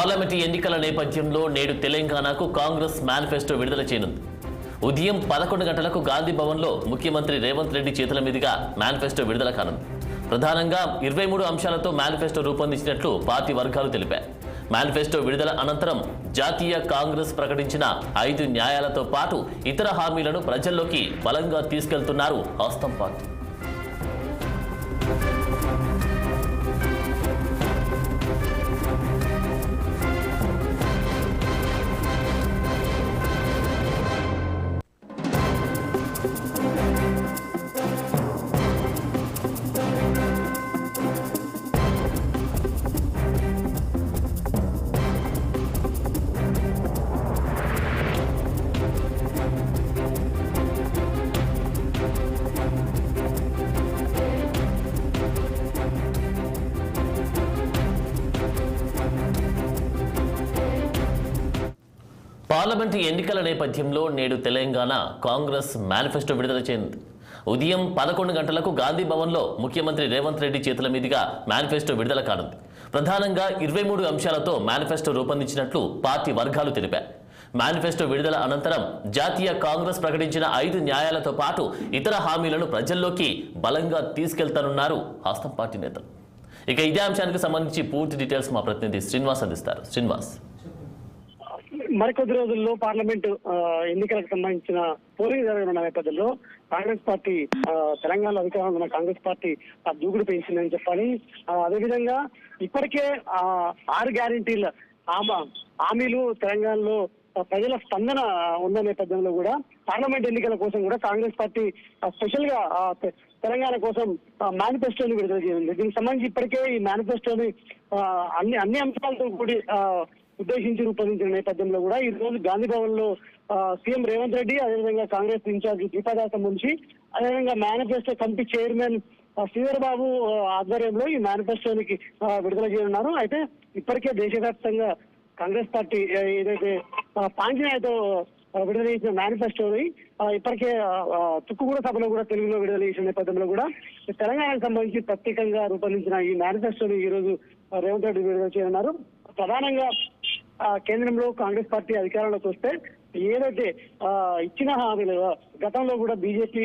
Parliament ఎన్నికల నేపథ్యంలో నేడు తెలంగాణకు కాంగ్రెస్ మేనిఫెస్టో విడుదల చేయనుంది. ఉదయం 11 గంటలకు గాంధీ భవన్లో ముఖ్యమంత్రి రేవంత్ రెడ్డి చేతుల మీదుగా మేనిఫెస్టో విడుదల కానుంది. ప్రధానంగా 23 అంశాలతో మేనిఫెస్టో రూపొందించినట్లు పార్టీ వర్గాలు తెలిపాయి. మేనిఫెస్టో విడుదల అనంతరం జాతీయ కాంగ్రెస్ ప్రకటించిన 5 న్యాయాలతో పాటు ఇతర హామీలను ప్రజల్లోకి బలంగా తీసుకెళ్తున్నారు హస్తం పార్టీ. పార్లమెంటు ఎన్నికల నేపథ్యంలో నేడు తెలంగాణ కాంగ్రెస్ మేనిఫెస్టో విడుదల చేయనుంది. ఉదయం 11 గంటలకు గాంధీ భవన్లో ముఖ్యమంత్రి రేవంత్ రెడ్డి చేతుల మీదుగా మేనిఫెస్టో విడుదల కానుంది. ప్రధానంగా 23 అంశాలతో మేనిఫెస్టో రూపొందించినట్లు పార్టీ వర్గాలు తెలిపాయి. మేనిఫెస్టో విడుదల అనంతరం జాతీయ కాంగ్రెస్ ప్రకటించిన 5 న్యాయాలతో పాటు ఇతర హామీలను ప్రజల్లోకి బలంగా తీసుకెళ్తానున్నారు హస్తం పార్టీ నేతలు. ఇక ఇదే అంశానికి సంబంధించి పూర్తి డీటెయిల్స్ మా ప్రతినిధి శ్రీనివాస్ అందిస్తారు. శ్రీనివాస్, మరికొద్ది రోజుల్లో పార్లమెంటు ఎన్నికలకు సంబంధించిన పోలింగ్ జరగనున్న నేపథ్యంలో కాంగ్రెస్ పార్టీ తెలంగాణలో అధికారంలో ఉన్న కాంగ్రెస్ పార్టీ దూకుడు పెంచిందని చెప్పాలి. అదేవిధంగా ఇప్పటికే 6 గ్యారెంటీల హామీలు తెలంగాణలో ప్రజల స్పందన ఉన్న నేపథ్యంలో కూడా పార్లమెంట్ ఎన్నికల కోసం కూడా కాంగ్రెస్ పార్టీ స్పెషల్ గా తెలంగాణ కోసం మేనిఫెస్టోని విడుదల చేసింది. దీనికి సంబంధించి ఇప్పటికే ఈ మేనిఫెస్టోని అన్ని అంశాలతో కూడి ఉద్దేశించి రూపొందించిన నేపథ్యంలో కూడా ఈ రోజు గాంధీ భవన్ లో సీఎం రేవంత్ రెడ్డి, అదేవిధంగా కాంగ్రెస్ ఇన్ఛార్జి దీపాదాస్ నుంచి, అదేవిధంగా manifesto committee chairman Sridhar Babu ఆధ్వర్యంలో ఈ మేనిఫెస్టోనికి విడుదల చేయనున్నారు. అయితే ఇప్పటికే దేశవ్యాప్తంగా కాంగ్రెస్ పార్టీ ఏదైతే పాంచనాయతో విడుదల చేసిన మేనిఫెస్టోని ఇప్పటికే తుక్కుగూడ సభలో కూడా తెలుగులో విడుదల చేసిన నేపథ్యంలో కూడా తెలంగాణకు సంబంధించి ప్రత్యేకంగా రూపొందించిన ఈ మేనిఫెస్టోని ఈ రోజు రేవంత్ రెడ్డి విడుదల చేయనున్నారు. ప్రధానంగా కేంద్రంలో కాంగ్రెస్ పార్టీ అధికారంలోకి వస్తే ఏదైతే ఇచ్చిన హామీలు గతంలో కూడా బీజేపీ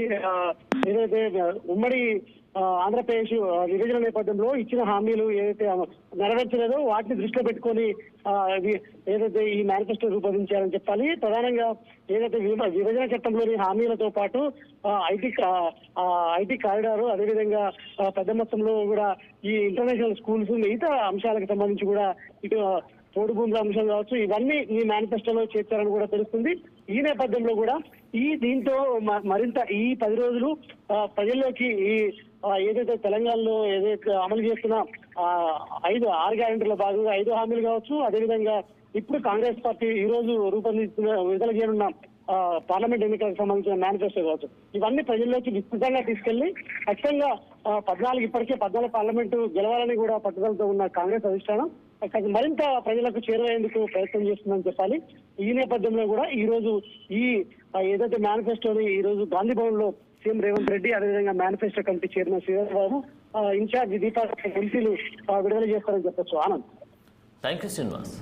ఏదైతే ఉమ్మడి ఆంధ్రప్రదేశ్ విభజన నేపథ్యంలో ఇచ్చిన హామీలు ఏదైతే నెరవేర్చలేదో వాటిని దృష్టిలో పెట్టుకొని ఏదైతే ఈ మేనిఫెస్టో రూపొందించారని చెప్పాలి. ప్రధానంగా ఏదైతే విభజన చట్టంలోని హామీలతో పాటు ఐటీ కారిడార్, అదేవిధంగా పెద్ద మొత్తంలో కూడా ఈ ఇంటర్నేషనల్ స్కూల్స్, మిగతా అంశాలకు సంబంధించి కూడా ఇటు పోడు భూముల అంశం కావచ్చు, ఇవన్నీ ఈ మేనిఫెస్టోలో చేర్చారని కూడా తెలుస్తుంది. ఈ నేపథ్యంలో కూడా దీంతో మరింత ఈ 10 రోజులు ప్రజల్లోకి ఏదైతే తెలంగాణలో ఏదైతే అమలు చేస్తున్న 6 గ్యారెంటీల భాగంగా 5 హామీలు కావచ్చు, అదేవిధంగా ఇప్పుడు కాంగ్రెస్ పార్టీ ఈ రోజు విడుదల చేయనున్న పార్లమెంట్ ఎన్నికలకు సంబంధించిన మేనిఫెస్టో కావచ్చు, ఇవన్నీ ప్రజల్లోకి విస్తృతంగా తీసుకెళ్లి ఖచ్చితంగా ఇప్పటికే 14 పార్లమెంటు గెలవాలని కూడా పట్టుదలతో ఉన్న కాంగ్రెస్ అధిష్టానం మరింత ప్రజలకు చేరువయ్యేందుకు ప్రయత్నం చేస్తుందని చెప్పాలి. ఈ నేపథ్యంలో కూడా ఈ రోజు ఏదైతే మేనిఫెస్టోని ఈ రోజు గాంధీ భవన్ లో సీఎం రేవంత్ రెడ్డి, అదేవిధంగా manifesto committee chairman Sridhar Babu, incharge Deepa Das ఎంపీలు విడుదల చేస్తారని చెప్పొచ్చు. Anand, thank you Srinivas.